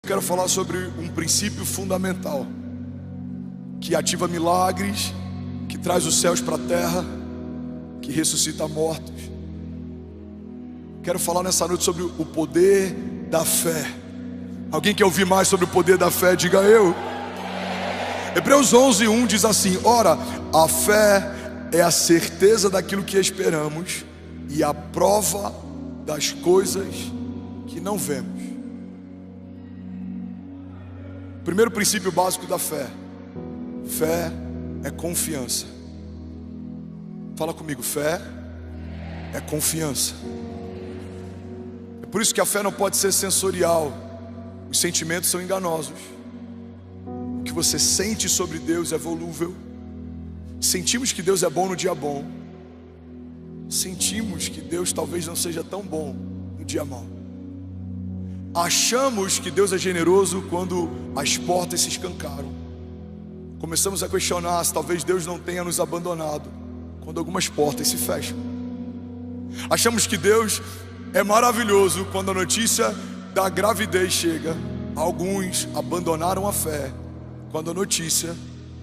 quero falar sobre um princípio fundamental que ativa milagres, que traz os céus para a terra, que ressuscita mortos. Quero falar nessa noite sobre o poder da fé. Alguém quer ouvir mais sobre o poder da fé? Diga eu. Hebreus 11:1 diz assim: ora, a fé é a certeza daquilo que esperamos e a prova das coisas que não vemos. Primeiro princípio básico da fé: fé é confiança. Fala comigo, fé é confiança. É por isso que a fé não pode ser sensorial. Os sentimentos são enganosos. O que você sente sobre Deus é volúvel. Sentimos que Deus é bom no dia bom. Sentimos que Deus talvez não seja tão bom no dia mau. Achamos que Deus é generoso quando as portas se escancaram. Começamos a questionar se talvez Deus não tenha nos abandonado quando algumas portas se fecham. Achamos que Deus é maravilhoso quando a notícia da gravidez chega. Alguns abandonaram a fé quando a notícia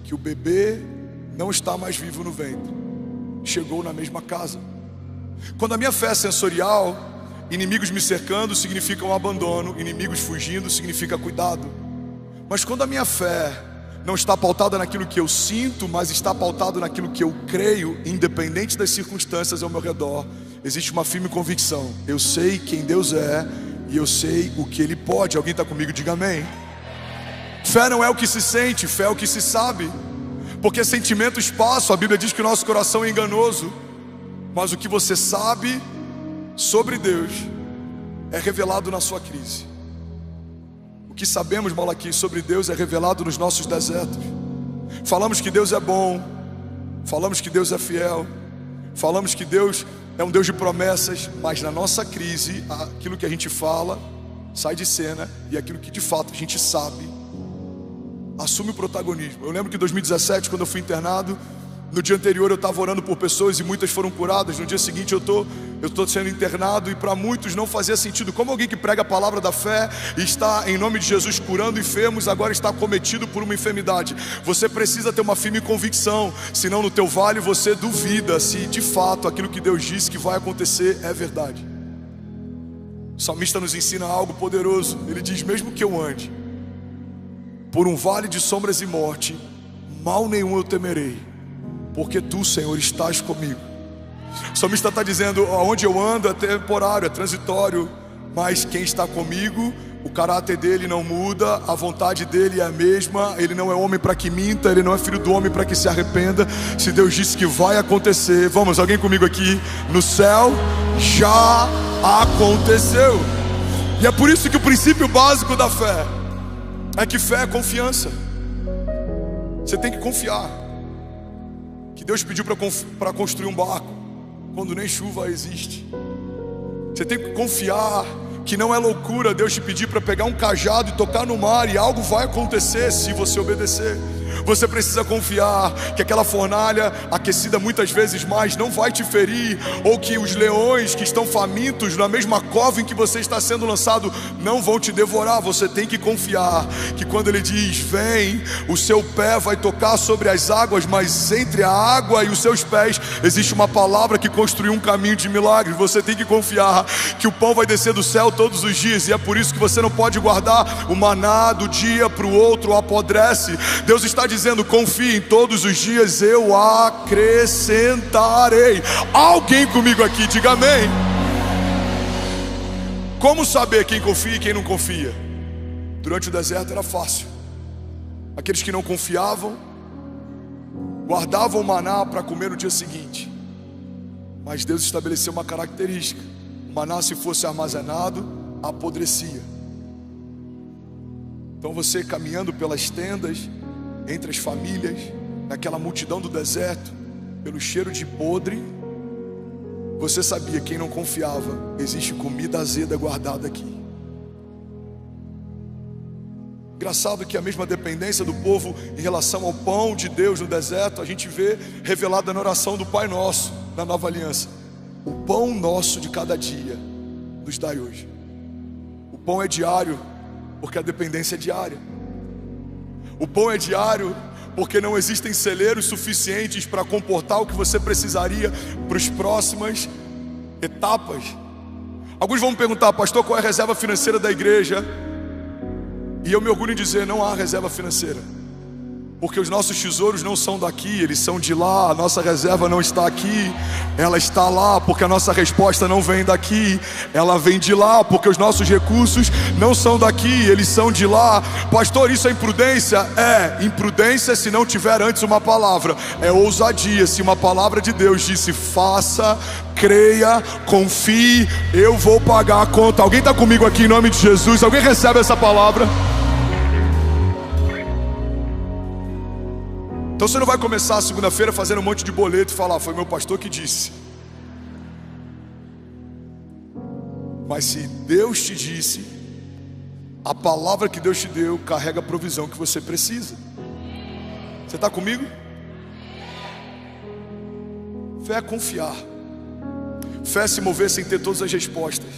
que o bebê não está mais vivo no ventre chegou na mesma casa. Quando a minha fé é sensorial, inimigos me cercando significa um abandono, inimigos fugindo significa cuidado. Mas quando a minha fé não está pautada naquilo que eu sinto, mas está pautada naquilo que eu creio, independente das circunstâncias ao meu redor, existe uma firme convicção: eu sei quem Deus é e eu sei o que Ele pode. Alguém está comigo? Diga amém. Fé não é o que se sente, fé é o que se sabe. Porque sentimentos passam, a Bíblia diz que o nosso coração é enganoso. Mas o que você sabe sobre Deus é revelado na sua crise. O que sabemos, Malaquias, sobre Deus é revelado nos nossos desertos. Falamos que Deus é bom, falamos que Deus é fiel, falamos que Deus é um Deus de promessas, mas na nossa crise, aquilo que a gente fala sai de cena e aquilo que de fato a gente sabe assume o protagonismo. Eu lembro que em 2017, quando eu fui internado, no dia anterior eu estava orando por pessoas e muitas foram curadas. No dia seguinte eu estou sendo internado, e para muitos não fazia sentido. Como alguém que prega a palavra da fé e está em nome de Jesus curando enfermos, agora está acometido por uma enfermidade? Você precisa ter uma firme convicção, senão no teu vale você duvida se de fato aquilo que Deus disse que vai acontecer é verdade. O salmista nos ensina algo poderoso. Ele diz: mesmo que eu ande por um vale de sombras e morte, mal nenhum eu temerei, porque tu, Senhor, estás comigo. O salmista está dizendo: aonde eu ando é temporário, é transitório, mas quem está comigo, o caráter dele não muda, a vontade dele é a mesma. Ele não é homem para que minta, ele não é filho do homem para que se arrependa. Se Deus disse que vai acontecer, vamos, alguém comigo aqui, no céu já aconteceu. E é por isso que o princípio básico da fé é que fé é confiança. Você tem que confiar que Deus pediu para construir um barco quando nem chuva existe. Você tem que confiar que não é loucura Deus te pedir para pegar um cajado e tocar no mar e algo vai acontecer se você obedecer. Você precisa confiar que aquela fornalha aquecida muitas vezes mais não vai te ferir, ou que os leões que estão famintos na mesma cova em que você está sendo lançado não vão te devorar. Você tem que confiar que quando Ele diz vem, o seu pé vai tocar sobre as águas, mas entre a água e os seus pés existe uma palavra que construiu um caminho de milagres. Você tem que confiar que o pão vai descer do céu todos os dias, e é por isso que você não pode guardar o maná do dia para o outro, apodrece. Deus está dizendo: confie, em todos os dias eu acrescentarei. Alguém comigo aqui, diga amém. Como saber quem confia e quem não confia? Durante o deserto era fácil. Aqueles que não confiavam guardavam o maná para comer no dia seguinte. Mas Deus estabeleceu uma característica: o maná, se fosse armazenado, apodrecia. Então você caminhando pelas tendas, entre as famílias, naquela multidão do deserto, pelo cheiro de podre, você sabia, quem não confiava, existe comida azeda guardada aqui. Engraçado que a mesma dependência do povo em relação ao pão de Deus no deserto, a gente vê revelada na oração do Pai Nosso, na Nova Aliança. O pão nosso de cada dia nos dai hoje. O pão é diário, porque a dependência é diária. O pão é diário porque não existem celeiros suficientes para comportar o que você precisaria para as próximas etapas. Alguns vão me perguntar: pastor, qual é a reserva financeira da igreja? E eu me orgulho em dizer: não há reserva financeira, porque os nossos tesouros não são daqui, eles são de lá. A nossa reserva não está aqui, ela está lá, porque a nossa resposta não vem daqui, ela vem de lá, porque os nossos recursos não são daqui, eles são de lá. Pastor, isso é imprudência? É imprudência se não tiver antes uma palavra, é ousadia se uma palavra de Deus disse: faça, creia, confie, eu vou pagar a conta. Alguém está comigo aqui em nome de Jesus? Alguém recebe essa palavra? Então você não vai começar a segunda-feira fazendo um monte de boleto e falar: foi meu pastor que disse. Mas se Deus te disse, a palavra que Deus te deu carrega a provisão que você precisa. Você está comigo? Fé é confiar. Fé é se mover sem ter todas as respostas.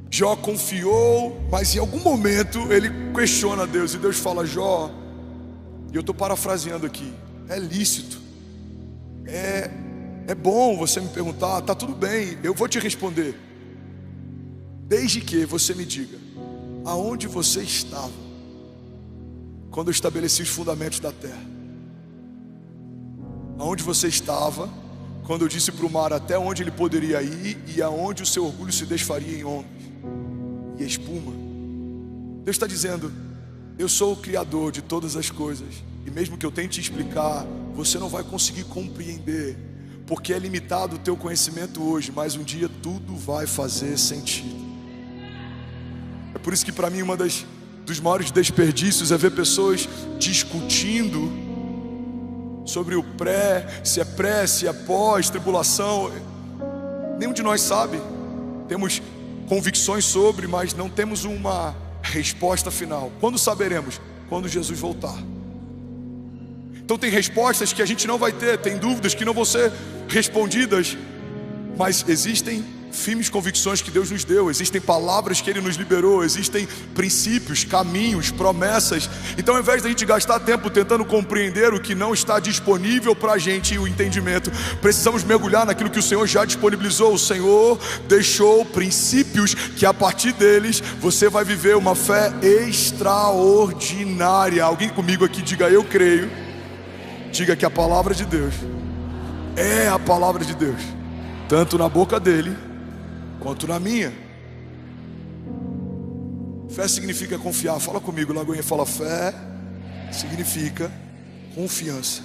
Jó confiou, mas em algum momento ele questiona Deus, e Deus fala: Jó, e eu estou parafraseando aqui, é lícito, é bom você me perguntar, tá tudo bem, eu vou te responder, desde que você me diga aonde você estava quando eu estabeleci os fundamentos da terra. Aonde você estava quando eu disse para o mar até onde ele poderia ir e aonde o seu orgulho se desfaria em ondas e espuma. Deus está dizendo: eu sou o Criador de todas as coisas, e mesmo que eu tente explicar, você não vai conseguir compreender, porque é limitado o teu conhecimento hoje, mas um dia tudo vai fazer sentido. É por isso que para mim dos maiores desperdícios é ver pessoas discutindo sobre o se é pós, tribulação. Nenhum de nós sabe, temos convicções sobre, mas não temos uma resposta final. Quando saberemos? Quando Jesus voltar. Então tem respostas que a gente não vai ter, tem dúvidas que não vão ser respondidas, mas existem firmes convicções que Deus nos deu, existem palavras que Ele nos liberou, existem princípios, caminhos, promessas. Então ao invés da gente gastar tempo tentando compreender o que não está disponível para a gente e o entendimento, precisamos mergulhar naquilo que o Senhor já disponibilizou. O Senhor deixou princípios que a partir deles você vai viver uma fé extraordinária. Alguém comigo aqui diga: eu creio. Diga que a palavra de Deus é a palavra de Deus, tanto na boca dele quanto na minha. Fé significa confiar. Fala comigo, Lagoinha, fala: fé significa confiança.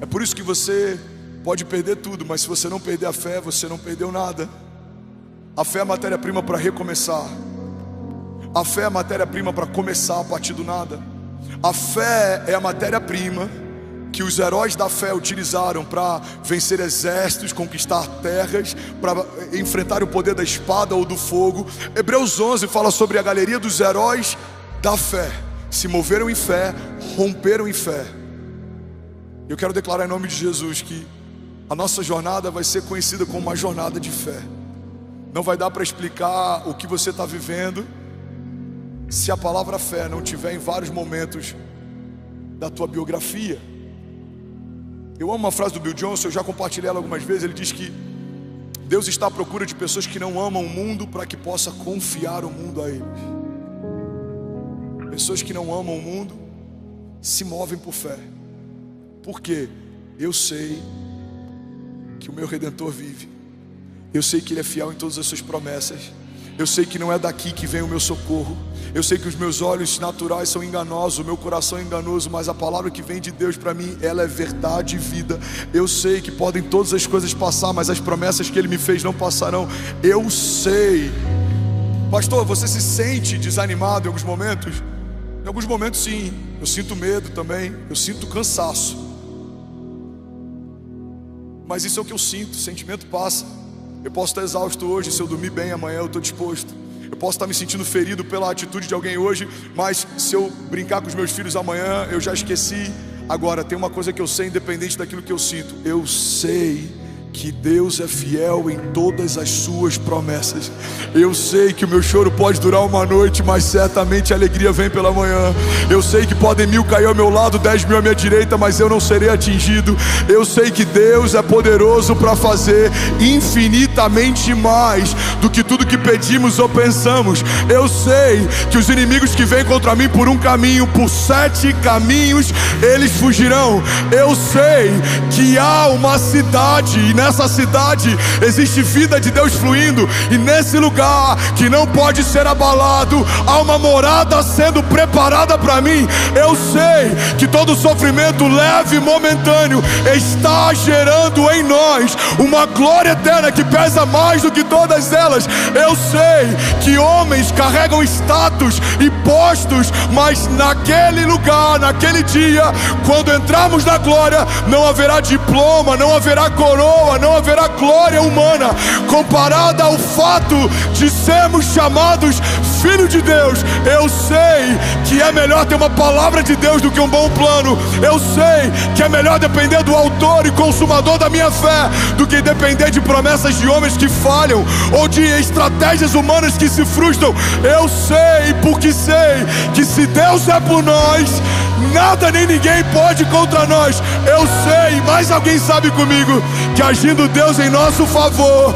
É por isso que você pode perder tudo, mas se você não perder a fé, você não perdeu nada. A fé é a matéria-prima para recomeçar. A fé é a matéria-prima para começar a partir do nada. A fé é a matéria-prima que os heróis da fé utilizaram para vencer exércitos, conquistar terras, para enfrentar o poder da espada ou do fogo. Hebreus 11 fala sobre a galeria dos heróis da fé. Se moveram em fé, romperam em fé. Eu quero declarar em nome de Jesus que a nossa jornada vai ser conhecida como uma jornada de fé. Não vai dar para explicar o que você está vivendo se a palavra fé não tiver em vários momentos da tua biografia. Eu amo uma frase do Bill Johnson, eu já compartilhei ela algumas vezes. Ele diz que Deus está à procura de pessoas que não amam o mundo para que possa confiar o mundo a eles. Pessoas que não amam o mundo se movem por fé. Por quê? Eu sei que o meu Redentor vive. Eu sei que Ele é fiel em todas as suas promessas. Eu sei que não é daqui que vem o meu socorro. Eu sei que os meus olhos naturais são enganosos, o meu coração é enganoso, mas a palavra que vem de Deus para mim, ela é verdade e vida. Eu sei que podem todas as coisas passar, mas as promessas que Ele me fez não passarão. Eu sei. Pastor, você se sente desanimado em alguns momentos? Em alguns momentos sim, eu sinto medo também, eu sinto cansaço. Mas isso é o que eu sinto, o sentimento passa. Eu posso estar exausto hoje, se eu dormir bem amanhã eu estou disposto. Eu posso estar me sentindo ferido pela atitude de alguém hoje, mas se eu brincar com os meus filhos amanhã, eu já esqueci. Agora, tem uma coisa que eu sei, independente daquilo que eu sinto: eu sei que Deus é fiel em todas as suas promessas. Eu sei que o meu choro pode durar uma noite, mas certamente a alegria vem pela manhã. Eu sei que podem 1000 cair ao meu lado, 10.000 à minha direita, mas eu não serei atingido. Eu sei que Deus é poderoso para fazer infinitamente mais do que tudo que pedimos ou pensamos. Eu sei que os inimigos que vêm contra mim por um caminho, por 7 caminhos eles fugirão. Eu sei que há uma cidade, e nessa cidade existe vida de Deus fluindo, e nesse lugar que não pode ser abalado, há uma morada sendo preparada para mim. Eu sei que todo sofrimento leve e momentâneo está gerando em nós uma glória eterna que pesa mais do que todas elas. Eu sei que homens carregam status e postos, mas naquele lugar, naquele dia, quando entrarmos na glória, não haverá diploma, não haverá coroa, não haverá glória humana comparada ao fato de sermos chamados filho de Deus. Eu sei que é melhor ter uma palavra de Deus do que um bom plano. Eu sei que é melhor depender do autor e consumador da minha fé do que depender de promessas de homens que falham ou de estratégias humanas que se frustram. Eu sei, porque sei que se Deus é por nós, nada nem ninguém pode contra nós. Eu sei, mas alguém sabe comigo que agindo Deus em nosso favor,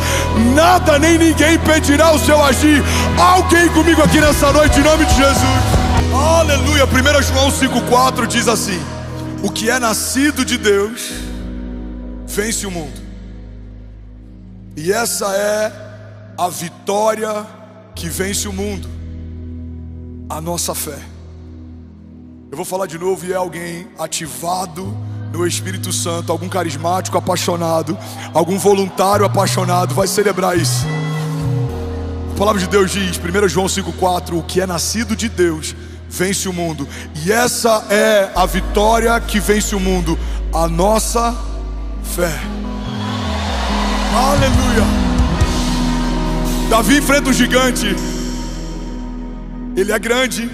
nada nem ninguém impedirá o seu agir. Alguém comigo aqui nessa noite, em nome de Jesus. Aleluia. 1 João 5,4 diz assim: o que é nascido de Deus vence o mundo. E essa é a vitória que vence o mundo, a nossa fé. Eu vou falar de novo, e é alguém ativado no Espírito Santo, algum carismático apaixonado, algum voluntário apaixonado vai celebrar isso. A palavra de Deus diz, 1 João 5,4: o que é nascido de Deus vence o mundo. E essa é a vitória que vence o mundo, a nossa fé. Aleluia. Davi enfrenta um gigante. Ele é grande,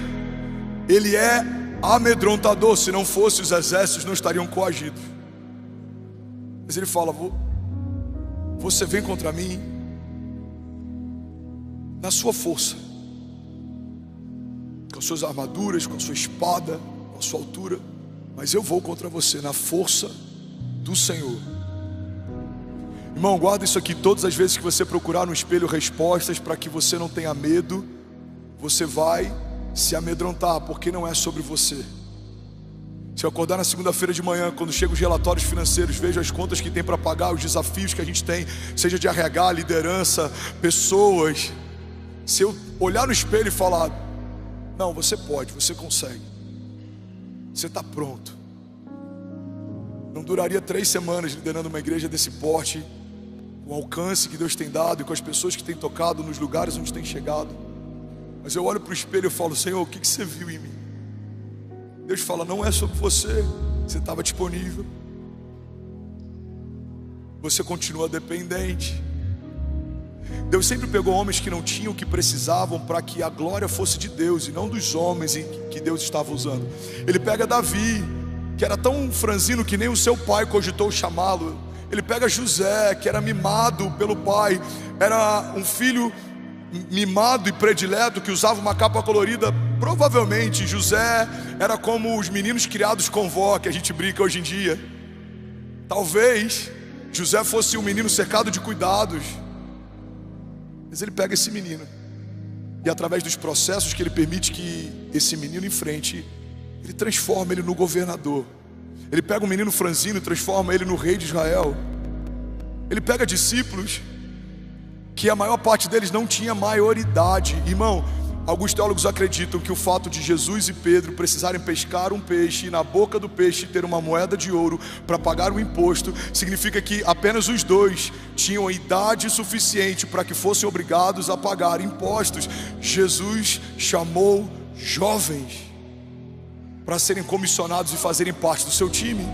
ele é amedrontador. Se não fosse, os exércitos não estariam coagidos. Mas ele fala: você vem contra mim na sua força, com as suas armaduras, com a sua espada, com a sua altura, mas eu vou contra você na força do Senhor. Irmão, guarda isso aqui. Todas as vezes que você procurar no espelho respostas para que você não tenha medo, você vai se amedrontar, porque não é sobre você. Se eu acordar na segunda-feira de manhã, quando chegam os relatórios financeiros, vejo as contas que tem para pagar, os desafios que a gente tem, seja de RH, liderança, pessoas. Se eu olhar no espelho e falar: não, você pode, você consegue, você está pronto. Não duraria 3 semanas liderando uma igreja desse porte, com o alcance que Deus tem dado e com as pessoas que tem tocado nos lugares onde tem chegado. Mas eu olho para o espelho e falo: Senhor, o que você viu em mim? Deus fala: não é sobre você, você estava disponível, você continua dependente. Deus sempre pegou homens que não tinham o que precisavam para que a glória fosse de Deus e não dos homens que Deus estava usando. Ele pega Davi, que era tão franzino que nem o seu pai cogitou chamá-lo. Ele pega José, que era mimado pelo pai, era um filho mimado e predileto, que usava uma capa colorida. Provavelmente José era como os meninos criados com vó, que a gente brinca hoje em dia. Talvez José fosse um menino cercado de cuidados. Mas ele pega esse menino, e através dos processos que ele permite que esse menino enfrente, ele transforma ele no governador. Ele pega um menino franzino e transforma ele no rei de Israel. Ele pega discípulos que a maior parte deles não tinha maioridade. Irmão, alguns teólogos acreditam que o fato de Jesus e Pedro precisarem pescar um peixe e na boca do peixe ter uma moeda de ouro para pagar o imposto, significa que apenas os dois tinham a idade suficiente para que fossem obrigados a pagar impostos. Jesus chamou jovens para serem comissionados e fazerem parte do seu time.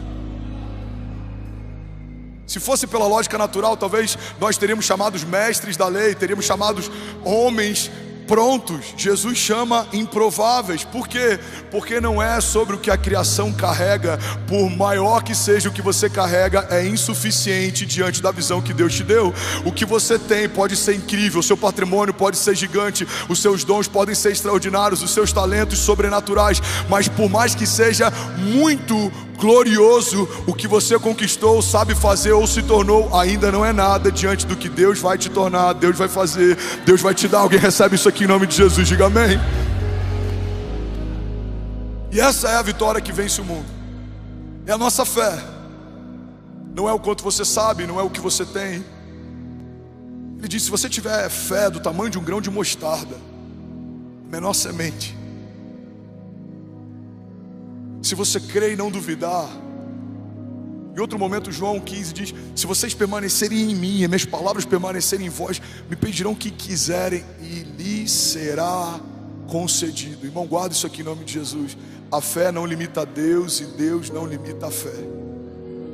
Se fosse pela lógica natural, talvez nós teríamos chamados mestres da lei, teríamos chamados homens prontos, Jesus chama improváveis. Por quê? Porque não é sobre o que a criação carrega. Por maior que seja o que você carrega, é insuficiente diante da visão que Deus te deu. O que você tem pode ser incrível, o seu patrimônio pode ser gigante, os seus dons podem ser extraordinários, os seus talentos sobrenaturais, mas por mais que seja muito glorioso, o que você conquistou, sabe fazer ou se tornou, ainda não é nada diante do que Deus vai te tornar, Deus vai fazer, Deus vai te dar. Alguém recebe isso aqui em nome de Jesus, diga amém. E essa é a vitória que vence o mundo, é a nossa fé. Não é o quanto você sabe, não é o que você tem. Ele disse: se você tiver fé do tamanho de um grão de mostarda, menor semente, se você crer e não duvidar. Em outro momento, João 15 diz: se vocês permanecerem em mim e minhas palavras permanecerem em vós, me pedirão o que quiserem e lhes será concedido. Irmão, guarda isso aqui em nome de Jesus. A fé não limita a Deus e Deus não limita a fé.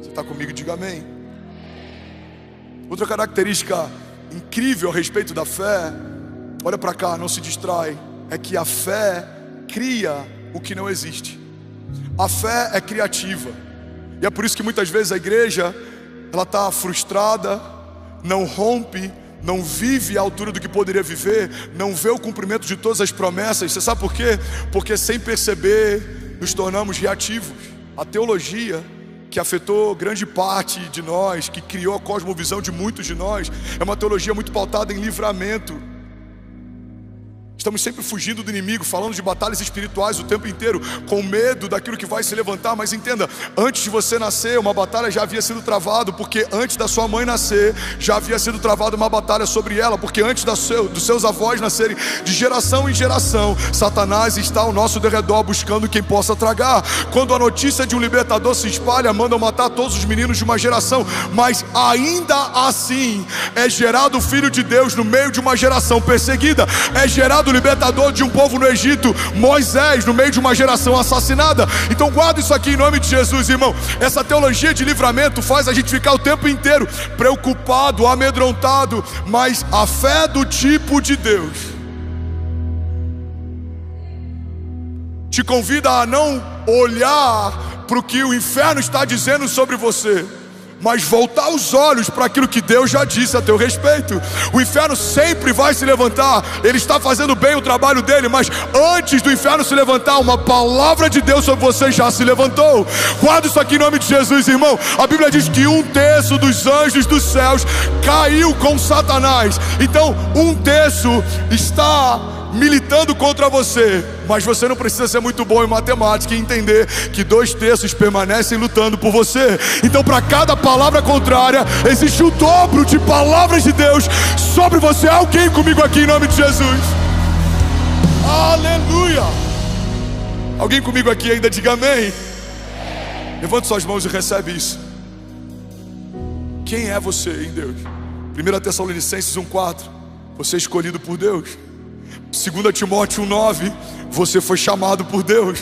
Você está comigo? Diga amém. Outra característica incrível a respeito da fé, olha para cá, não se distrai, é que a fé cria o que não existe. A fé é criativa. E é por isso que muitas vezes a igreja, ela está frustrada, não rompe, não vive à altura do que poderia viver, não vê o cumprimento de todas as promessas. Você sabe por quê? Porque sem perceber nos tornamos reativos. A teologia que afetou grande parte de nós, que criou a cosmovisão de muitos de nós, é uma teologia muito pautada em livramento. Estamos sempre fugindo do inimigo, falando de batalhas espirituais o tempo inteiro, com medo daquilo que vai se levantar. Mas entenda, antes de você nascer, uma batalha já havia sido travada, porque antes da sua mãe nascer, já havia sido travada uma batalha sobre ela, porque antes dos seus avós nascerem, de geração em geração, Satanás está ao nosso derredor buscando quem possa tragar. Quando a notícia de um libertador se espalha, mandam matar todos os meninos de uma geração, mas ainda assim é gerado o Filho de Deus no meio de uma geração perseguida. É gerado o libertador de um povo no Egito, Moisés, no meio de uma geração assassinada. Então guarda isso aqui em nome de Jesus, irmão. Essa teologia de livramento faz a gente ficar o tempo inteiro preocupado, amedrontado, mas a fé do tipo de Deus te convida a não olhar para o que o inferno está dizendo sobre você, mas voltar os olhos para aquilo que Deus já disse a teu respeito. O inferno sempre vai se levantar, ele está fazendo bem o trabalho dele, mas antes do inferno se levantar, uma palavra de Deus sobre você já se levantou. Guarda isso aqui em nome de Jesus, irmão. A Bíblia diz que 1/3 dos anjos dos céus caiu com Satanás. Então 1/3 está militando contra você, mas você não precisa ser muito bom em matemática e entender que 2/3 permanecem lutando por você. Então, para cada palavra contrária, existe o dobro de palavras de Deus sobre você. Alguém comigo aqui em nome de Jesus? Aleluia! Alguém comigo aqui ainda? Diga amém. Levante suas mãos e recebe isso. Quem é você em Deus? 1 Tessalonicenses 1:4, você é escolhido por Deus. 2 Timóteo 1:9, você foi chamado por Deus.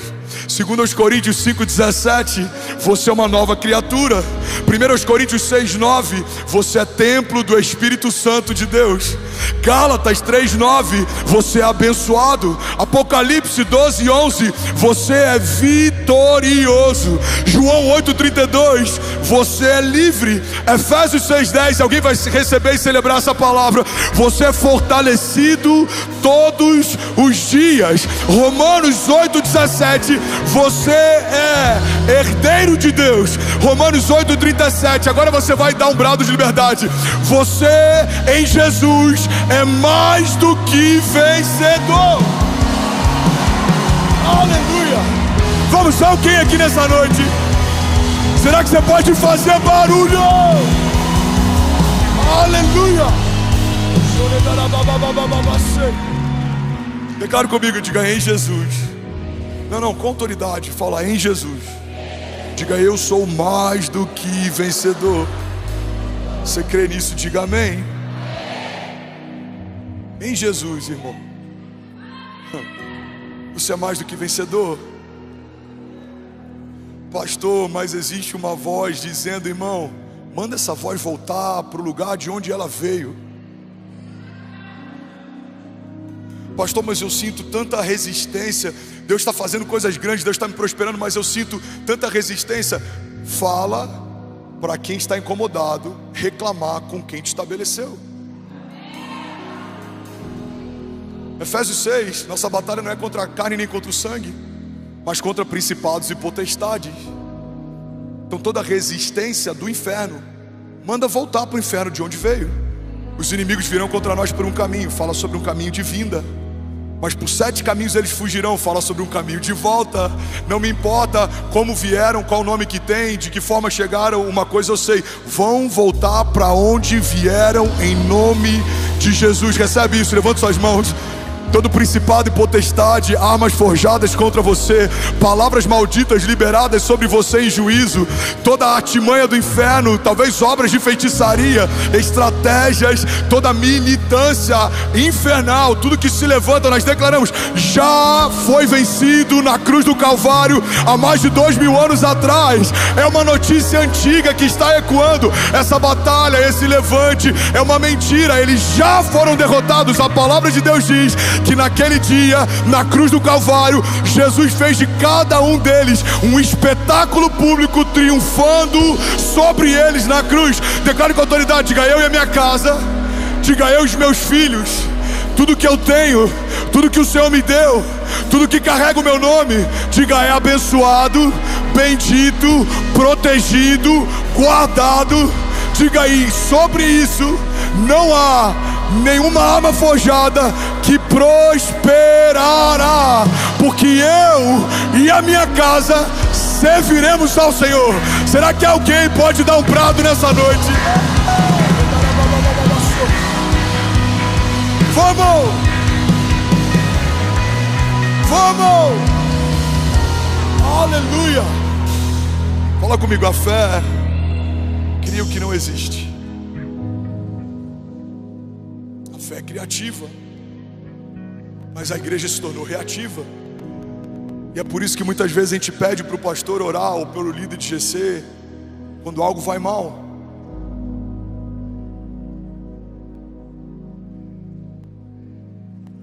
2 Coríntios 5:17, você é uma nova criatura. 1 Coríntios 6:9, você é templo do Espírito Santo de Deus. Gálatas 3:9, você é abençoado. Apocalipse 12:11, você é vitorioso. João 8:32, você é livre. Efésios 6:10, alguém vai receber e celebrar essa palavra, você é fortalecido todos os dias. Romanos 8:17, você é herdeiro de Deus. Romanos 8:37, agora você vai dar um brado de liberdade. Você em Jesus é mais do que vencedor. Aleluia. Vamos só quem aqui nessa noite? Será que você pode fazer barulho? Aleluia. Declare comigo, diga em Jesus. Não, com autoridade, fala em Jesus. Diga: eu sou mais do que vencedor. Você crê nisso? Diga amém. Em Jesus, irmão, você é mais do que vencedor. Pastor, mas existe uma voz dizendo: irmão, manda essa voz voltar para o lugar de onde ela veio. Pastor, mas eu sinto tanta resistência. Deus está fazendo coisas grandes, Deus está me prosperando, mas eu sinto tanta resistência. Fala para quem está incomodado reclamar com quem te estabeleceu. Efésios 6, nossa batalha não é contra a carne nem contra o sangue, mas contra principados e potestades. Então toda resistência do inferno, manda voltar para o inferno de onde veio. Os inimigos virão contra nós por um caminho, fala sobre um caminho de vinda. Mas por 7 caminhos eles fugirão, fala sobre um caminho de volta. Não me importa como vieram, qual o nome que tem, de que forma chegaram, uma coisa eu sei: vão voltar para onde vieram em nome de Jesus. Recebe isso, levante suas mãos. Todo principado e potestade, armas forjadas contra você, palavras malditas liberadas sobre você em juízo, toda a artimanha do inferno, talvez obras de feitiçaria, estratégias, toda militância infernal, tudo que se levanta, nós declaramos, já foi vencido na cruz do Calvário há mais de 2000 anos atrás. É uma notícia antiga que está ecoando. Essa batalha, esse levante é uma mentira, eles já foram derrotados. A palavra de Deus diz que naquele dia, na cruz do Calvário, Jesus fez de cada um deles um espetáculo público, triunfando sobre eles na cruz. Declaro com autoridade: diga eu e a minha casa, diga eu e os meus filhos, tudo que eu tenho, tudo que o Senhor me deu, tudo que carrega o meu nome, diga é abençoado, bendito, protegido, guardado. Diga aí, sobre isso não há nenhuma arma forjada que prosperará, porque eu e a minha casa serviremos ao Senhor. Será que alguém pode dar um brado nessa noite? Vamos! Vamos! Aleluia! Fala comigo, a fé cria o que não existe. A fé é criativa, mas a igreja se tornou reativa. E é por isso que muitas vezes a gente pede para o pastor orar, ou pelo líder de GC, quando algo vai mal.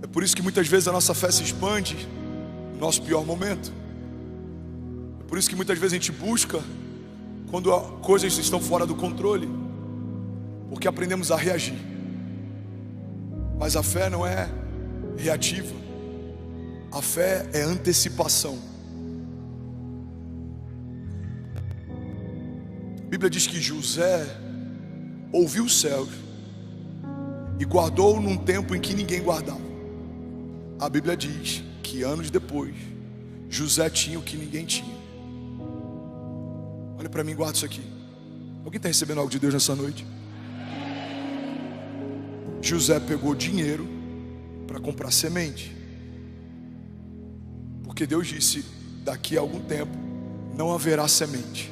É por isso que muitas vezes a nossa fé se expande no nosso pior momento. É por isso que muitas vezes a gente busca quando coisas estão fora do controle, porque aprendemos a reagir. Mas a fé não é reativa, a fé é antecipação. A Bíblia diz que José ouviu os céus e guardou num tempo em que ninguém guardava. A Bíblia diz que anos depois José tinha o que ninguém tinha. Olha para mim, guarda isso aqui. Alguém está recebendo algo de Deus nessa noite? José pegou dinheiro para comprar semente, porque Deus disse: daqui a algum tempo não haverá semente.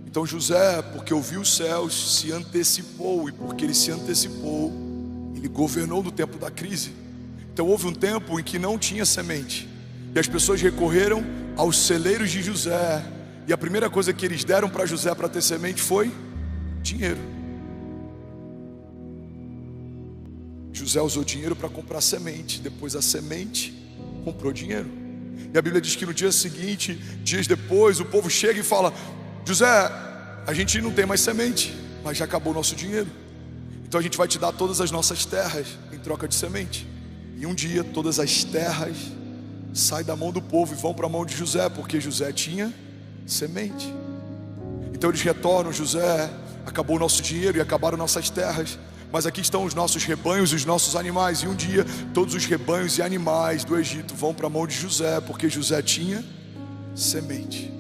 Então José, porque ouviu os céus, se antecipou, e porque ele se antecipou, ele governou no tempo da crise. Então houve um tempo em que não tinha semente, e as pessoas recorreram aos celeiros de José, e a primeira coisa que eles deram para José para ter semente foi dinheiro. José usou dinheiro para comprar semente, depois a semente comprou dinheiro. E a Bíblia diz que no dia seguinte, dias depois, o povo chega e fala: José, a gente não tem mais semente, mas já acabou o nosso dinheiro, então a gente vai te dar todas as nossas terras em troca de semente. E um dia todas as terras saem da mão do povo e vão para a mão de José, porque José tinha semente. Então eles retornam: José, acabou o nosso dinheiro e acabaram nossas terras, mas aqui estão os nossos rebanhos e os nossos animais. E um dia todos os rebanhos e animais do Egito vão para a mão de José, porque José tinha semente.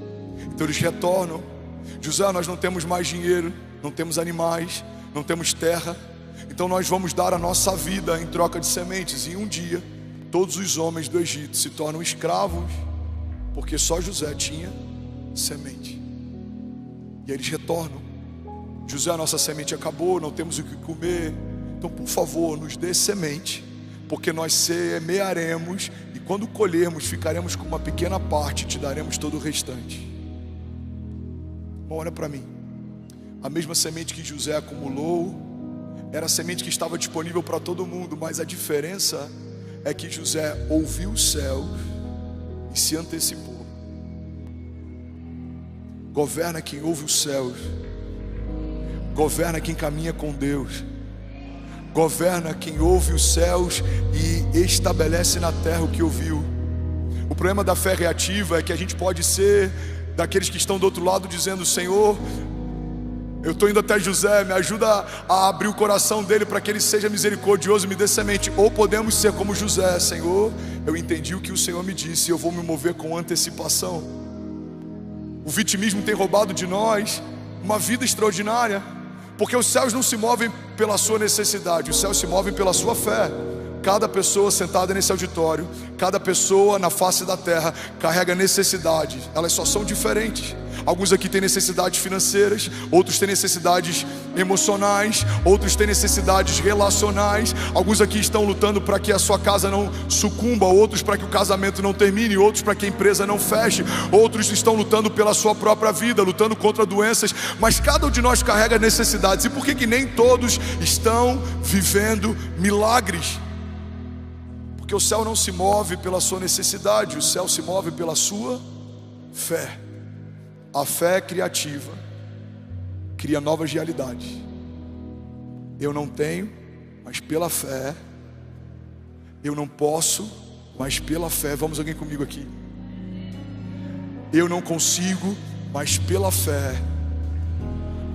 Então eles retornam: José, nós não temos mais dinheiro, não temos animais, não temos terra, então nós vamos dar a nossa vida em troca de sementes. E um dia todos os homens do Egito se tornam escravos, porque só José tinha semente. E eles retornam: José, a nossa semente acabou, não temos o que comer, então por favor nos dê semente, porque nós semearemos, e quando colhermos ficaremos com uma pequena parte, te daremos todo o restante. Bom, olha para mim, a mesma semente que José acumulou era a semente que estava disponível para todo mundo, mas a diferença é que José ouviu os céus e se antecipou. Governa quem ouve os céus, governa quem caminha com Deus, governa quem ouve os céus e estabelece na terra o que ouviu. O problema da fé reativa é que a gente pode ser daqueles que estão do outro lado dizendo: Senhor, eu estou indo até José, me ajuda a abrir o coração dele para que ele seja misericordioso e me dê semente. Ou podemos ser como José: Senhor, eu entendi o que o Senhor me disse, eu vou me mover com antecipação. O vitimismo tem roubado de nós uma vida extraordinária, porque os céus não se movem pela sua necessidade, os céus se movem pela sua fé. Cada pessoa sentada nesse auditório, cada pessoa na face da terra carrega necessidades, elas só são diferentes. Alguns aqui têm necessidades financeiras, outros têm necessidades emocionais, outros têm necessidades relacionais. Alguns aqui estão lutando para que a sua casa não sucumba, outros para que o casamento não termine, outros para que a empresa não feche, outros estão lutando pela sua própria vida, lutando contra doenças. Mas cada um de nós carrega necessidades. E por que nem todos estão vivendo milagres? Porque o céu não se move pela sua necessidade, o céu se move pela sua fé. A fé criativa cria novas realidades. Eu não tenho, mas pela fé. Eu não posso, mas pela fé. Vamos alguém comigo aqui? Eu não consigo, mas pela fé.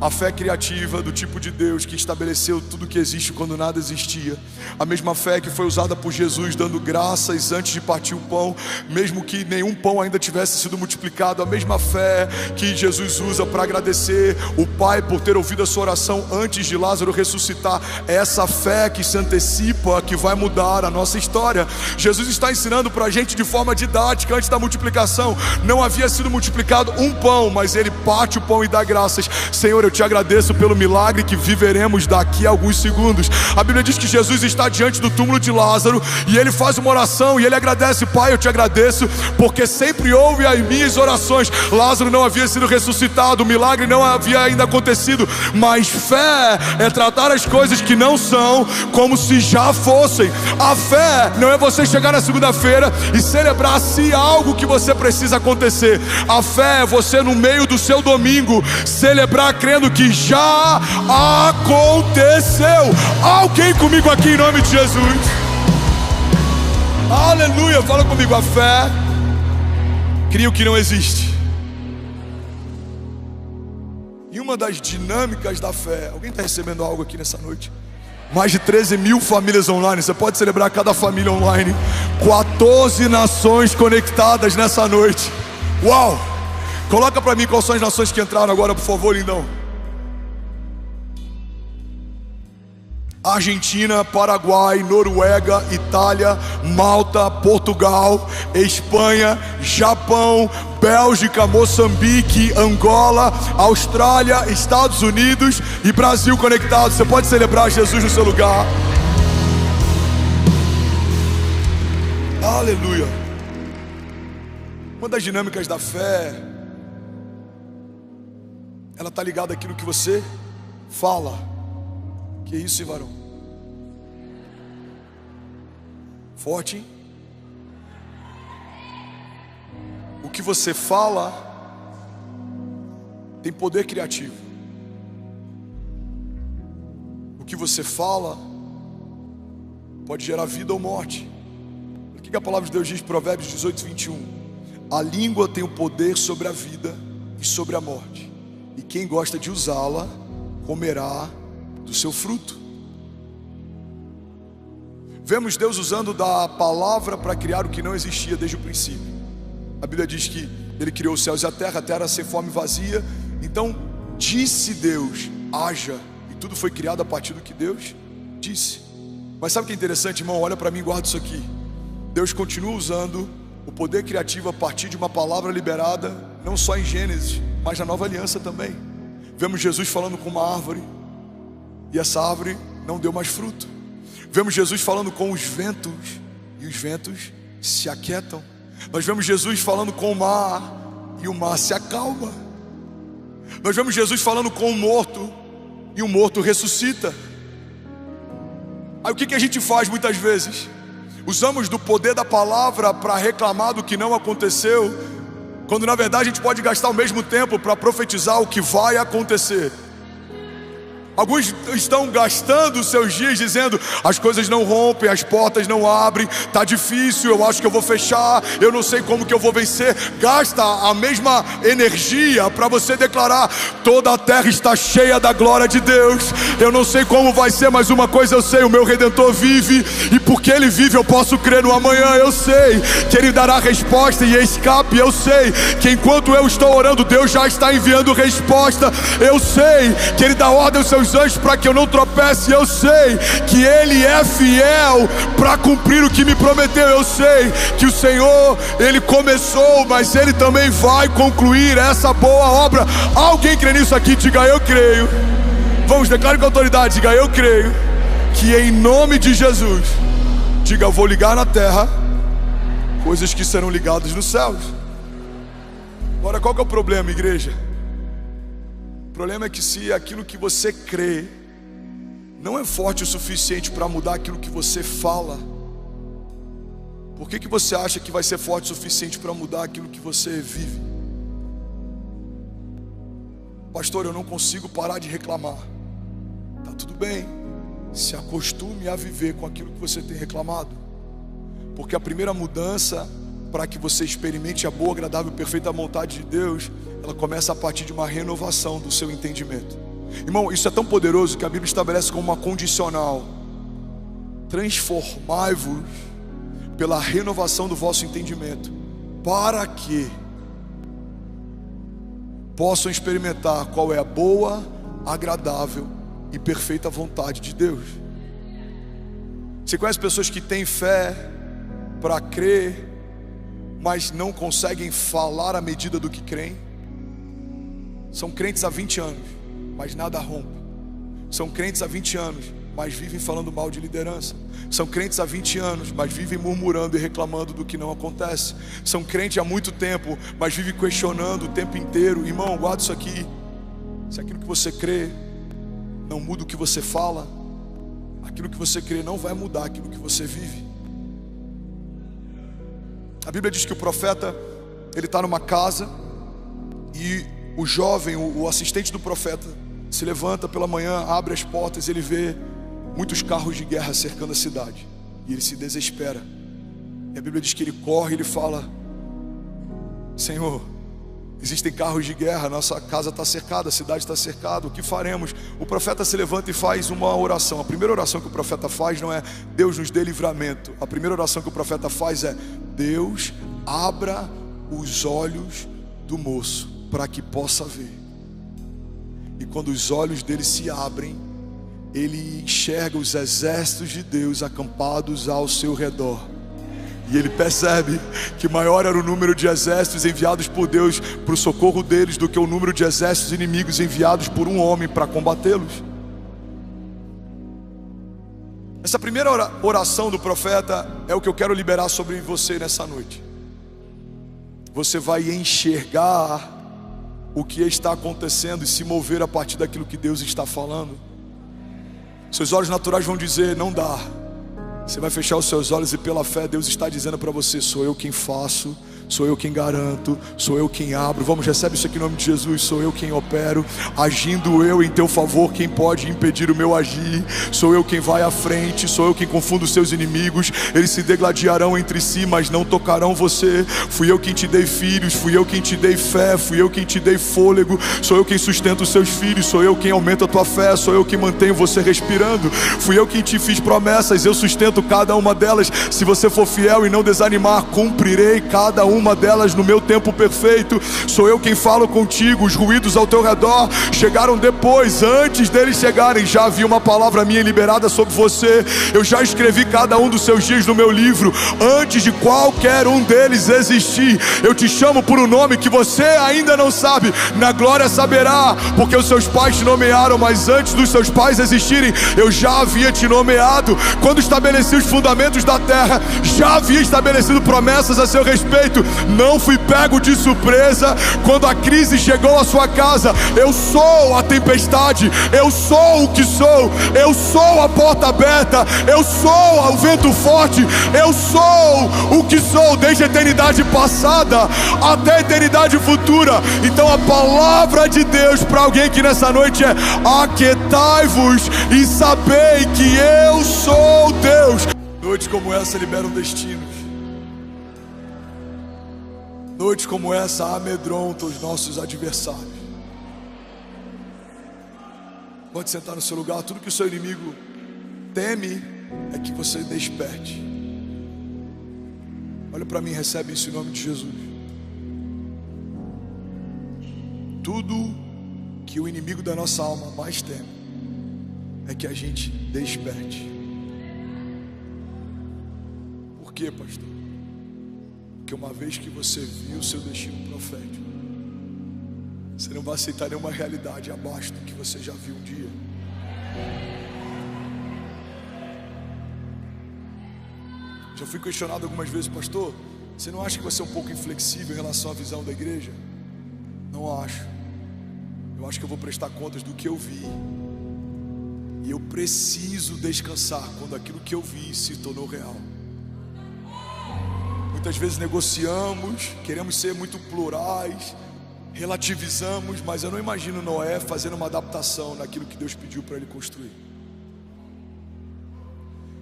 A fé criativa do tipo de Deus que estabeleceu tudo que existe quando nada existia. A mesma fé que foi usada por Jesus dando graças antes de partir o pão, mesmo que nenhum pão ainda tivesse sido multiplicado. A mesma fé que Jesus usa para agradecer o Pai por ter ouvido a sua oração antes de Lázaro ressuscitar. É essa fé que se antecipa, que vai mudar a nossa história. Jesus está ensinando para a gente de forma didática. Antes da multiplicação não havia sido multiplicado um pão, mas ele parte o pão e dá graças. Senhor, eu te agradeço pelo milagre que viveremos daqui a alguns segundos. A Bíblia diz que Jesus está diante do túmulo de Lázaro e ele faz uma oração e ele agradece: Pai, eu te agradeço porque sempre ouve as minhas orações. Lázaro não havia sido ressuscitado, o milagre não havia ainda acontecido, mas fé é tratar as coisas que não são como se já fossem. A fé não é você chegar na segunda-feira e celebrar se algo que você precisa acontecer. A fé é você no meio do seu domingo celebrar crendo que já aconteceu. Alguém comigo aqui em nome de Jesus? Aleluia, fala comigo. A fé cria o que não existe. E uma das dinâmicas da fé, alguém está recebendo algo aqui nessa noite? Mais de 13 mil famílias online. Você pode celebrar cada família online. 14 nações conectadas nessa noite. Uau! Coloca para mim quais são as nações que entraram agora, por favor, lindão. Argentina, Paraguai, Noruega, Itália, Malta, Portugal, Espanha, Japão, Bélgica, Moçambique, Angola, Austrália, Estados Unidos e Brasil conectados. Você pode celebrar Jesus no seu lugar. Aleluia. Uma das dinâmicas da fé, ela está ligada àquilo que você fala. Que isso, varão? Forte, hein? O que você fala tem poder criativo. O que você fala pode gerar vida ou morte. O que a palavra de Deus diz em Provérbios 18, 21? A língua tem o poder sobre a vida e sobre a morte, e quem gosta de usá-la comerá do seu fruto. Vemos Deus usando da palavra para criar o que não existia desde o princípio. A Bíblia diz que Ele criou os céus e a terra sem forma e vazia. Então disse Deus: haja, e tudo foi criado a partir do que Deus disse. Mas sabe o que é interessante, irmão? Olha para mim e guarda isso aqui. Deus continua usando o poder criativo a partir de uma palavra liberada, não só em Gênesis, mas na nova aliança também. Vemos Jesus falando com uma árvore, e essa árvore não deu mais fruto. Vemos Jesus falando com os ventos, e os ventos se aquietam. Nós vemos Jesus falando com o mar, e o mar se acalma. Nós vemos Jesus falando com o morto, e o morto ressuscita. Aí o que a gente faz muitas vezes? usamos do poder da palavra para reclamar do que não aconteceu, quando na verdade a gente pode gastar o mesmo tempo para profetizar o que vai acontecer. Alguns estão gastando seus dias dizendo: as coisas não rompem, as portas não abrem, tá difícil, eu acho que eu vou fechar, eu não sei como que eu vou vencer. Gasta a mesma energia para você declarar: toda a terra está cheia da glória de Deus. Eu não sei como vai ser, mas uma coisa eu sei: o meu Redentor vive, e porque Ele vive eu posso crer no amanhã. Eu sei que Ele dará resposta e escape. Eu sei que enquanto eu estou orando, Deus já está enviando resposta. Eu sei que Ele dá ordem aos seus anjos para que eu não tropece. Eu sei que Ele é fiel para cumprir o que me prometeu. Eu sei que o Senhor, Ele começou, mas Ele também vai concluir essa boa obra. Alguém crê nisso aqui? Diga: eu creio. Vamos, declare com autoridade, diga: eu creio que em nome de Jesus. Diga: eu vou ligar na terra coisas que serão ligadas nos céus. Agora, qual que é o problema, igreja? O problema é que se aquilo que você crê não é forte o suficiente para mudar aquilo que você fala, por que você acha que vai ser forte o suficiente para mudar aquilo que você vive? Pastor, eu não consigo parar de reclamar. Tá tudo bem, se acostume a viver com aquilo que você tem reclamado, porque a primeira mudança para que você experimente a boa, agradável e perfeita vontade de Deus, ela começa a partir de uma renovação do seu entendimento. Irmão, isso é tão poderoso que a Bíblia estabelece como uma condicional: transformai-vos pela renovação do vosso entendimento, para que possam experimentar qual é a boa, agradável e perfeita vontade de Deus. Você conhece pessoas que têm fé para crer, mas não conseguem falar à medida do que creem? São crentes há 20 anos, mas nada rompe. São crentes há 20 anos, mas vivem falando mal de liderança. São crentes há 20 anos, mas vivem murmurando e reclamando do que não acontece. São crentes há muito tempo, mas vivem questionando o tempo inteiro. Irmão, guarda isso aqui: se aquilo que você crê não muda o que você fala, aquilo que você crê não vai mudar aquilo que você vive. A Bíblia diz que o profeta, ele está numa casa, e o jovem, o assistente do profeta, se levanta pela manhã, abre as portas, ele vê muitos carros de guerra cercando a cidade, e ele se desespera. E a Bíblia diz que ele corre e ele fala: Senhor, existem carros de guerra, nossa casa está cercada, a cidade está cercada, o que faremos? O profeta se levanta e faz uma oração. A primeira oração que o profeta faz não é: Deus nos dê livramento. A primeira oração que o profeta faz é: Deus, abra os olhos do moço para que possa ver. E quando os olhos dele se abrem, ele enxerga os exércitos de Deus acampados ao seu redor. E ele percebe que maior era o número de exércitos enviados por Deus para o socorro deles do que o número de exércitos inimigos enviados por um homem para combatê-los. Essa primeira oração do profeta é o que eu quero liberar sobre você nessa noite. Você vai enxergar o que está acontecendo e se mover a partir daquilo que Deus está falando. Seus olhos naturais vão dizer: não dá. Você vai fechar os seus olhos e pela fé Deus está dizendo para você: sou eu quem faço, sou eu quem garanto, sou eu quem abro. Vamos, recebe isso aqui em nome de Jesus. Sou eu quem opero, agindo eu em teu favor, quem pode impedir o meu agir? Sou eu quem vai à frente, sou eu quem confundo os seus inimigos. Eles se degladiarão entre si, mas não tocarão você. Fui eu quem te dei filhos, fui eu quem te dei fé, fui eu quem te dei fôlego. Sou eu quem sustenta os seus filhos, sou eu quem aumenta a tua fé, sou eu quem mantenho você respirando. Fui eu quem te fiz promessas, eu sustento cada uma delas. Se você for fiel e não desanimar, cumprirei cada uma delas no meu tempo perfeito. Sou eu quem falo contigo. Os ruídos ao teu redor chegaram depois, antes deles chegarem já havia uma palavra minha liberada sobre você. Eu já escrevi cada um dos seus dias no meu livro, antes de qualquer um deles existir. Eu te chamo por um nome que você ainda não sabe, na glória saberá, porque os seus pais te nomearam, mas antes dos seus pais existirem, eu já havia te nomeado. Quando estabeleci os fundamentos da terra, já havia estabelecido promessas a seu respeito. não fui pego de surpresa quando a crise chegou à sua casa. Eu sou a tempestade, eu sou o que sou, eu sou a porta aberta, eu sou o vento forte, eu sou o que sou desde a eternidade passada até a eternidade futura. Então a palavra de Deus para alguém aqui nessa noite é: aquietai-vos e sabei que eu sou Deus. Noites como essa liberam destinos. Noites como essa amedrontam os nossos adversários. Pode sentar no seu lugar. Tudo que o seu inimigo teme é que você desperte. Olha para mim, recebe isso em nome de Jesus. Tudo que o inimigo da nossa alma mais teme é que a gente desperte. Por quê, pastor? Porque uma vez que você viu o seu destino profético, você não vai aceitar nenhuma realidade abaixo do que você já viu um dia. Já fui questionado algumas vezes: pastor, você não acha que você é um pouco inflexível em relação à visão da igreja? Não acho. Eu acho que eu vou prestar contas do que eu vi. E eu preciso descansar quando aquilo que eu vi se tornou real. Muitas vezes negociamos, queremos ser muito plurais, relativizamos, mas eu não imagino Noé fazendo uma adaptação naquilo que Deus pediu para ele construir.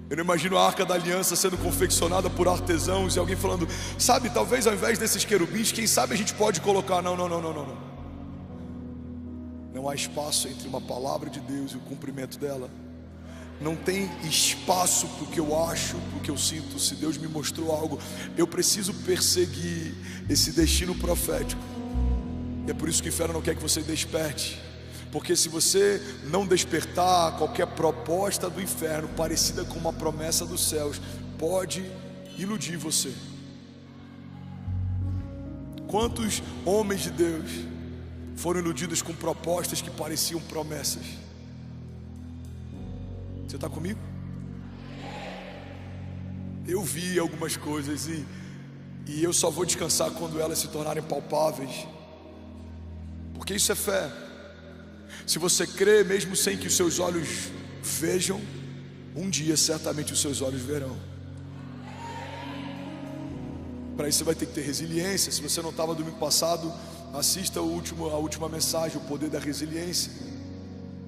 Eu não imagino a Arca da Aliança sendo confeccionada por artesãos e alguém falando: sabe, talvez ao invés desses querubins, quem sabe a gente pode colocar... Não. Não há espaço entre uma palavra de Deus e o cumprimento dela. Não tem espaço para o que eu acho, para o que eu sinto. Se Deus me mostrou algo, eu preciso perseguir esse destino profético. E é por isso que o inferno não quer que você desperte. Porque se você não despertar, qualquer proposta do inferno parecida com uma promessa dos céus pode iludir você. Quantos homens de Deus foram iludidos com propostas que pareciam promessas? Você está comigo? Eu vi algumas coisas e eu só vou descansar quando elas se tornarem palpáveis, porque isso é fé. Se você crê mesmo sem que os seus olhos vejam, um dia certamente os seus olhos verão. Para isso você vai ter que ter resiliência. Se você não estava domingo passado, assista a última mensagem, o poder da resiliência.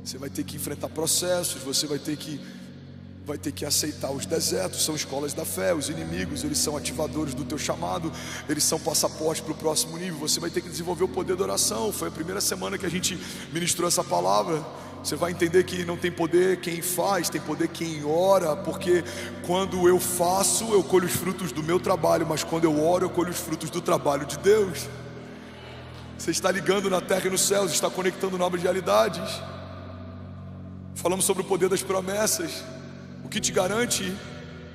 Você vai ter que enfrentar processos, você vai ter que aceitar os desertos. São escolas da fé. Os inimigos, eles são ativadores do teu chamado, eles são passaporte para o próximo nível. Você vai ter que desenvolver o poder da oração. Foi a primeira semana que a gente ministrou essa palavra. Você vai entender que não tem poder quem faz, tem poder quem ora. Porque quando eu faço, eu colho os frutos do meu trabalho, mas quando eu oro, eu colho os frutos do trabalho de Deus. Você está ligando na terra e nos céus, está conectando novas realidades. Falamos sobre o poder das promessas. O que te garante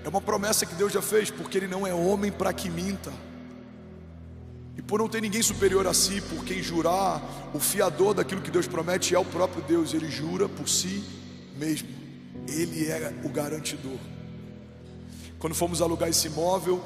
é uma promessa que Deus já fez, porque Ele não é homem para que minta. E por não ter ninguém superior a si, por quem jurar, o fiador daquilo que Deus promete é o próprio Deus. Ele jura por si mesmo. Ele é o garantidor. Quando fomos alugar esse imóvel,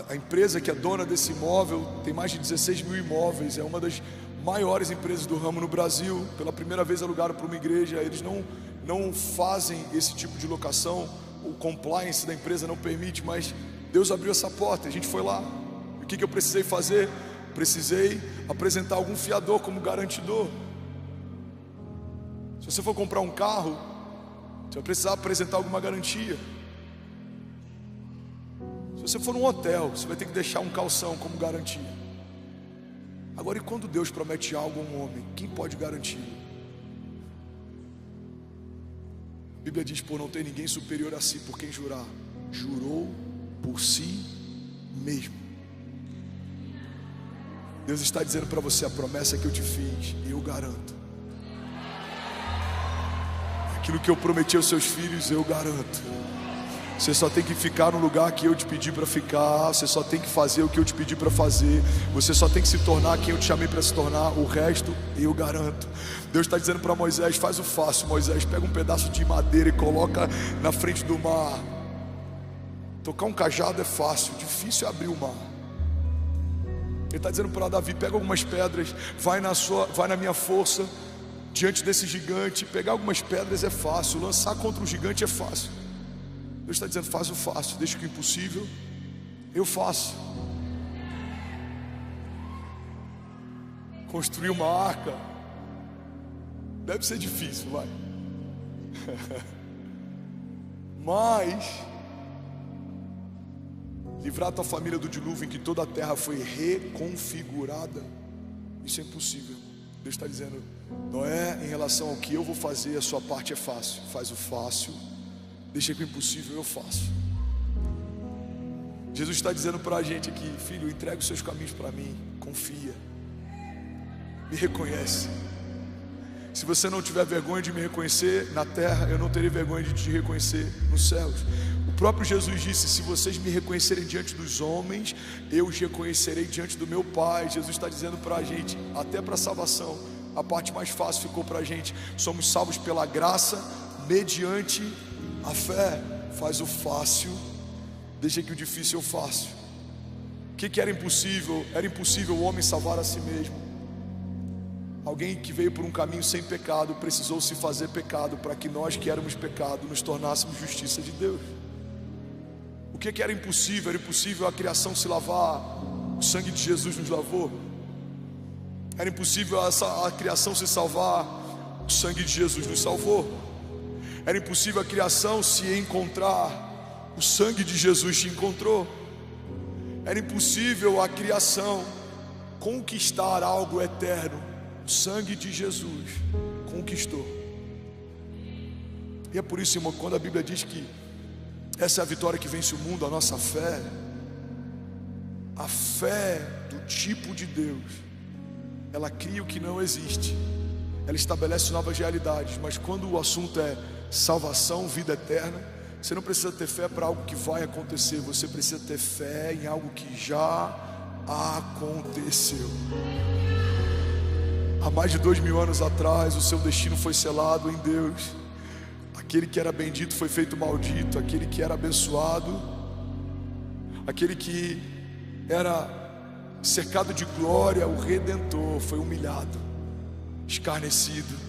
a empresa que é dona desse imóvel tem mais de 16 mil imóveis. É uma das maiores empresas do ramo no Brasil. Pela primeira vez alugaram para uma igreja. Eles não fazem esse tipo de locação. O compliance da empresa não permite, mas Deus abriu essa porta. A gente foi lá. O que eu precisei fazer? Precisei apresentar algum fiador como garantidor. Se você for comprar um carro, você vai precisar apresentar alguma garantia. Se você for num hotel, você vai ter que deixar um calção como garantia. Agora, e quando Deus promete algo a um homem, quem pode garantir? A Bíblia diz: por não ter ninguém superior a si, por quem jurar, jurou por si mesmo. Deus está dizendo para você: a promessa que eu te fiz, eu garanto. Aquilo que eu prometi aos seus filhos, eu garanto. Você só tem que ficar no lugar que eu te pedi para ficar. Você só tem que fazer o que eu te pedi para fazer. Você só tem que se tornar quem eu te chamei para se tornar. O resto eu garanto. Deus está dizendo para Moisés: faz o fácil, Moisés. Pega um pedaço de madeira e coloca na frente do mar. Tocar um cajado é fácil, difícil é abrir o mar. Ele está dizendo para Davi: pega algumas pedras, vai na minha força, diante desse gigante. Pegar algumas pedras é fácil, lançar contra o gigante é fácil. Deus está dizendo: faz o fácil, deixa que o impossível eu faço. Construir uma arca deve ser difícil, vai. Mas livrar a tua família do dilúvio em que toda a terra foi reconfigurada, isso é impossível. Deus está dizendo: Noé, em relação ao que eu vou fazer, a sua parte é fácil. Faz o fácil, deixa que o impossível eu faço. Jesus está dizendo para a gente aqui: filho, entrega os seus caminhos para mim, confia, me reconhece. Se você não tiver vergonha de me reconhecer na terra, eu não terei vergonha de te reconhecer nos céus. O próprio Jesus disse: se vocês me reconhecerem diante dos homens, eu os reconhecerei diante do meu Pai. Jesus está dizendo para a gente, até para a salvação, a parte mais fácil ficou para a gente. Somos salvos pela graça, mediante a fé. Faz o fácil, deixa que o difícil eu faço. O que era impossível? Era impossível o homem salvar a si mesmo. Alguém que veio por um caminho sem pecado precisou se fazer pecado para que nós que éramos pecado nos tornássemos justiça de Deus. O que era impossível? Era impossível a criação se lavar, o sangue de Jesus nos lavou. Era impossível a criação se salvar, o sangue de Jesus nos salvou. Era impossível a criação se encontrar, o sangue de Jesus te encontrou. Era impossível a criação conquistar algo eterno, o sangue de Jesus conquistou. E é por isso, irmão, quando a Bíblia diz que essa é a vitória que vence o mundo, a nossa fé, a fé do tipo de Deus, ela cria o que não existe, ela estabelece novas realidades. Mas quando o assunto é salvação, vida eterna, você não precisa ter fé para algo que vai acontecer, você precisa ter fé em algo que já aconteceu. Há mais de 2000 anos atrás, o seu destino foi selado em Deus. Aquele que era bendito foi feito maldito. Aquele que era abençoado, aquele que era cercado de glória, o Redentor, foi humilhado, escarnecido.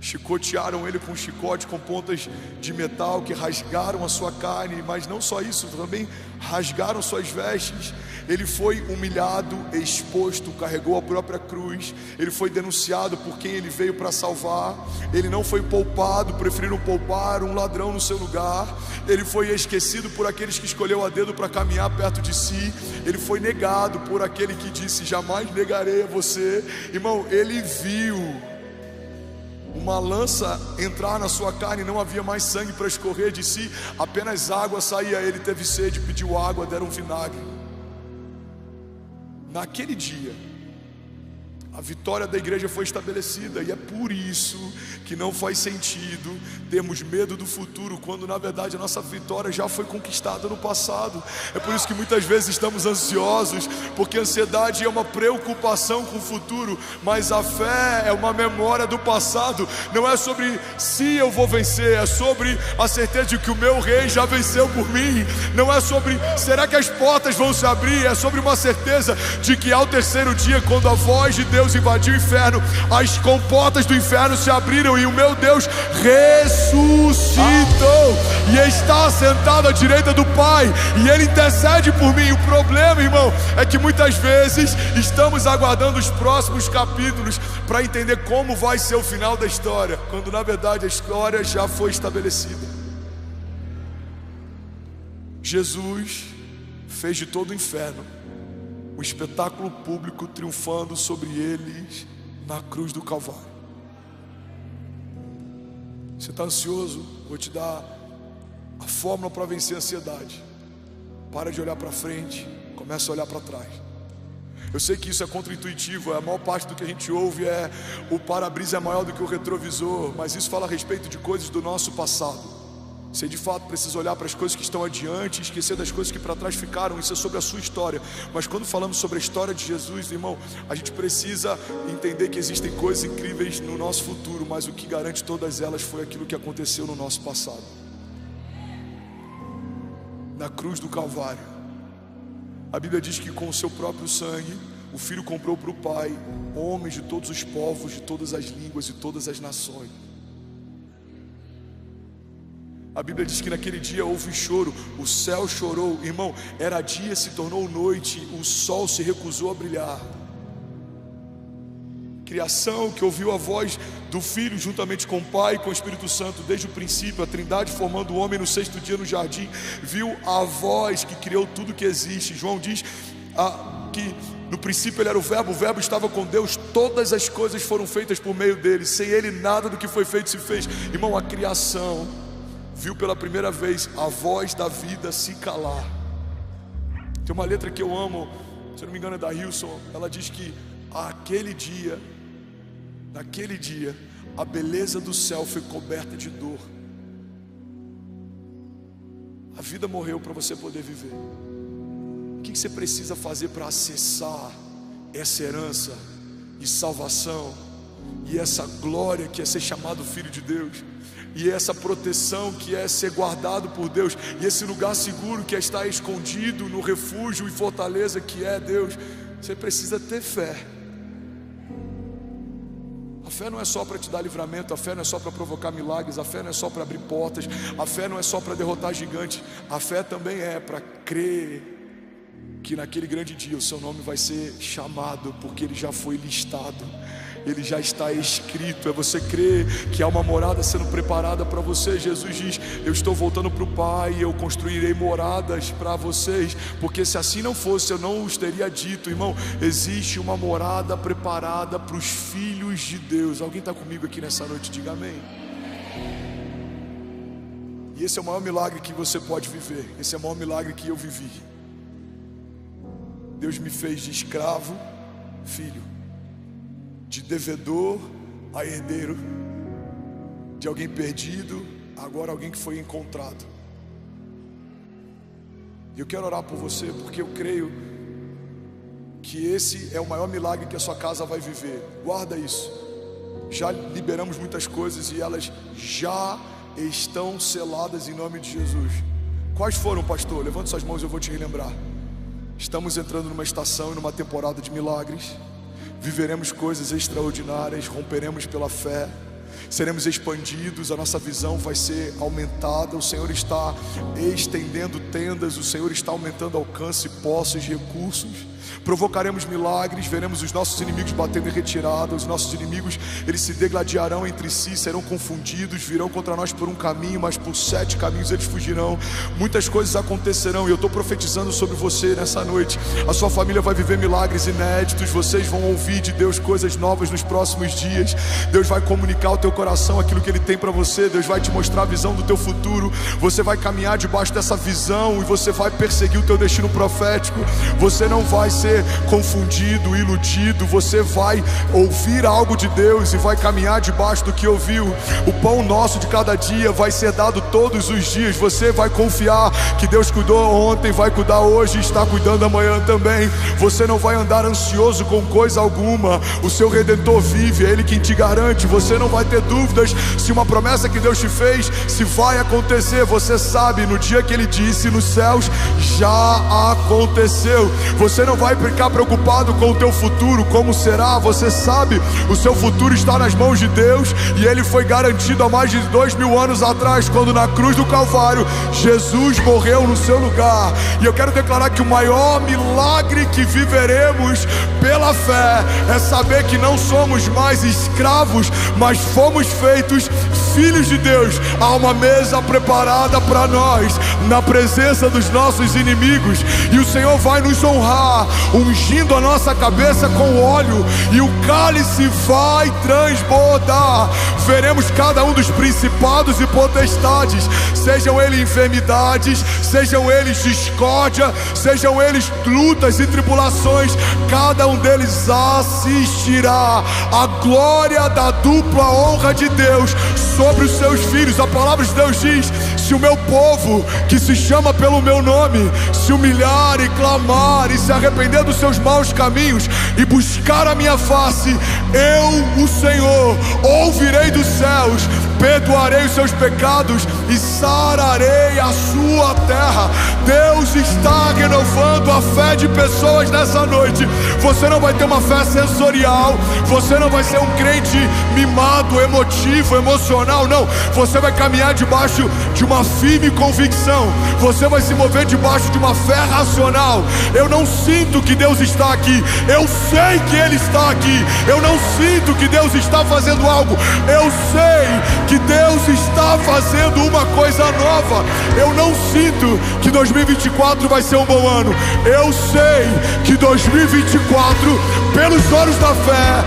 Chicotearam ele com um chicote com pontas de metal que rasgaram a sua carne. Mas não só isso, também rasgaram suas vestes. Ele foi humilhado, exposto, carregou a própria cruz. Ele foi denunciado por quem ele veio para salvar. Ele não foi poupado, preferiram poupar um ladrão no seu lugar. Ele foi esquecido por aqueles que escolheu a dedo para caminhar perto de si. Ele foi negado por aquele que disse: jamais negarei a você. Irmão, ele viu uma lança entrar na sua carne, não havia mais sangue para escorrer de si, apenas água saía. Ele teve sede, pediu água, deram vinagre. Naquele dia, a vitória da igreja foi estabelecida. E é por isso que não faz sentido termos medo do futuro, quando na verdade a nossa vitória já foi conquistada no passado. É por isso que muitas vezes estamos ansiosos, porque a ansiedade é uma preocupação com o futuro, mas a fé é uma memória do passado. Não é sobre se eu vou vencer, é sobre a certeza de que o meu rei já venceu por mim. Não é sobre será que as portas vão se abrir, é sobre uma certeza de que ao terceiro dia, quando a voz de Deus invadiu o inferno, as comportas do inferno se abriram e o meu Deus ressuscitou e está sentado à direita do Pai, e Ele intercede por mim. O problema, irmão, é que muitas vezes estamos aguardando os próximos capítulos para entender como vai ser o final da história, quando na verdade a história já foi estabelecida. Jesus fez de todo o inferno um espetáculo público, triunfando sobre eles na cruz do Calvário. Você está ansioso? Vou te dar a fórmula para vencer a ansiedade. Para de olhar para frente, começa a olhar para trás. Eu sei que isso é contraintuitivo, a maior parte do que a gente ouve é o para-brisa é maior do que o retrovisor, mas isso fala a respeito de coisas do nosso passado. Você de fato precisa olhar para as coisas que estão adiante, esquecer das coisas que para trás ficaram. Isso é sobre a sua história. Mas quando falamos sobre a história de Jesus, irmão, a gente precisa entender que existem coisas incríveis no nosso futuro, mas o que garante todas elas foi aquilo que aconteceu no nosso passado. Na cruz do Calvário, a Bíblia diz que com o seu próprio sangue o Filho comprou para o Pai homens de todos os povos, de todas as línguas e todas as nações. A Bíblia diz que naquele dia houve choro, o céu chorou. Irmão, era dia, se tornou noite, o sol se recusou a brilhar. Criação que ouviu a voz do Filho juntamente com o Pai e com o Espírito Santo desde o princípio, a Trindade formando o homem no sexto dia no jardim, viu a voz que criou tudo que existe. João diz que no princípio ele era o Verbo estava com Deus, todas as coisas foram feitas por meio dele, sem ele nada do que foi feito se fez. Irmão, a criação viu pela primeira vez a voz da vida se calar. Tem uma letra que eu amo, se eu não me engano é da Hilson. Ela diz que naquele dia a beleza do céu foi coberta de dor. A vida morreu para você poder viver. O que você precisa fazer para acessar essa herança e salvação e essa glória que é ser chamado filho de Deus, e essa proteção que é ser guardado por Deus, e esse lugar seguro que é estar escondido no refúgio e fortaleza que é Deus? Você precisa ter fé. A fé não é só para te dar livramento, a fé não é só para provocar milagres, a fé não é só para abrir portas, a fé não é só para derrotar gigantes, a fé também é para crer que naquele grande dia o seu nome vai ser chamado, porque ele já foi listado, ele já está escrito. É você crer que há uma morada sendo preparada para você. Jesus diz: eu estou voltando para o Pai e eu construirei moradas para vocês, porque se assim não fosse eu não os teria dito. Irmão, existe uma morada preparada para os filhos de Deus. Alguém está comigo aqui nessa noite? Diga amém. E esse é o maior milagre que você pode viver. Esse é o maior milagre que eu vivi. Deus me fez de escravo, filho, de devedor a herdeiro, de alguém perdido, agora alguém que foi encontrado. E eu quero orar por você, porque eu creio que esse é o maior milagre que a sua casa vai viver. Guarda isso. Já liberamos muitas coisas e elas já estão seladas em nome de Jesus. Quais foram, pastor? Levante suas mãos e eu vou te relembrar. Estamos entrando numa estação e numa temporada de milagres. Viveremos coisas extraordinárias, romperemos pela fé, seremos expandidos, a nossa visão vai ser aumentada. O Senhor está estendendo tendas, o Senhor está aumentando alcance, posses, recursos. Provocaremos milagres, veremos os nossos inimigos batendo em retirada. Os nossos inimigos, eles se degladiarão entre si, serão confundidos, virão contra nós por um caminho, mas por 7 caminhos eles fugirão. Muitas coisas acontecerão e eu estou profetizando sobre você nessa noite. A sua família vai viver milagres inéditos, vocês vão ouvir de Deus coisas novas nos próximos dias. Deus vai comunicar ao teu coração aquilo que Ele tem para você. Deus vai te mostrar a visão do teu futuro. Você vai caminhar debaixo dessa visão e você vai perseguir o teu destino profético. Você não vai ser confundido, iludido. Você vai ouvir algo de Deus e vai caminhar debaixo do que ouviu. O pão nosso de cada dia vai ser dado todos os dias. Você vai confiar que Deus cuidou ontem, vai cuidar hoje e está cuidando amanhã também. Você não vai andar ansioso com coisa alguma. O seu Redentor vive, é Ele quem te garante. Você não vai ter dúvidas se uma promessa que Deus te fez, se vai acontecer. Você sabe, no dia que Ele disse nos céus, já aconteceu. Você não vai ficar preocupado com o teu futuro, como será. Você sabe, o seu futuro está nas mãos de Deus, e Ele foi garantido há mais de 2000 anos atrás, quando na cruz do Calvário Jesus morreu no seu lugar. E eu quero declarar que o maior milagre que viveremos pela fé é saber que não somos mais escravos, mas fomos feitos filhos de Deus. Há uma mesa preparada para nós na presença dos nossos inimigos, e o Senhor vai nos honrar, ungindo a nossa cabeça com óleo, e o cálice vai transbordar. Veremos cada um dos principados e potestades, sejam eles enfermidades, sejam eles discórdia, sejam eles lutas e tribulações, cada um deles assistirá a glória da dupla honra de Deus sobre os seus filhos. A palavra de Deus diz: se o meu povo, que se chama pelo meu nome, se humilhar e clamar e se arrepender dos seus maus caminhos e buscar a minha face, eu, o Senhor, ouvirei dos céus, perdoarei os seus pecados e sararei a sua terra. Deus está renovando a fé de pessoas nessa noite. Você não vai ter uma fé sensorial, você não vai ser um crente mimado, emotivo, emocional, não. Você vai caminhar debaixo de uma firme convicção, você vai se mover debaixo de uma fé racional. Eu não sinto que Deus está aqui, eu sei que Ele está aqui. Eu não sinto que Deus está fazendo algo, eu sei que Deus está fazendo uma coisa nova. Eu não sinto que 2024 vai ser um bom ano, eu sei que 2024, pelos olhos da fé,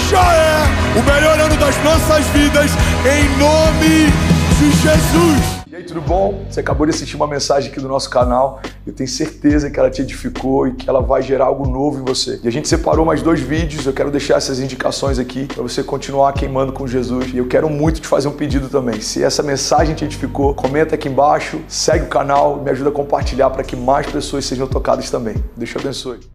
já é o melhor ano das nossas vidas, em nome de Jesus. E aí, tudo bom? Você acabou de assistir uma mensagem aqui do nosso canal. Eu tenho certeza que ela te edificou e que ela vai gerar algo novo em você. E a gente separou mais 2 vídeos. Eu quero deixar essas indicações aqui para você continuar queimando com Jesus. E eu quero muito te fazer um pedido também. Se essa mensagem te edificou, comenta aqui embaixo, segue o canal, me ajuda a compartilhar para que mais pessoas sejam tocadas também. Deus te abençoe.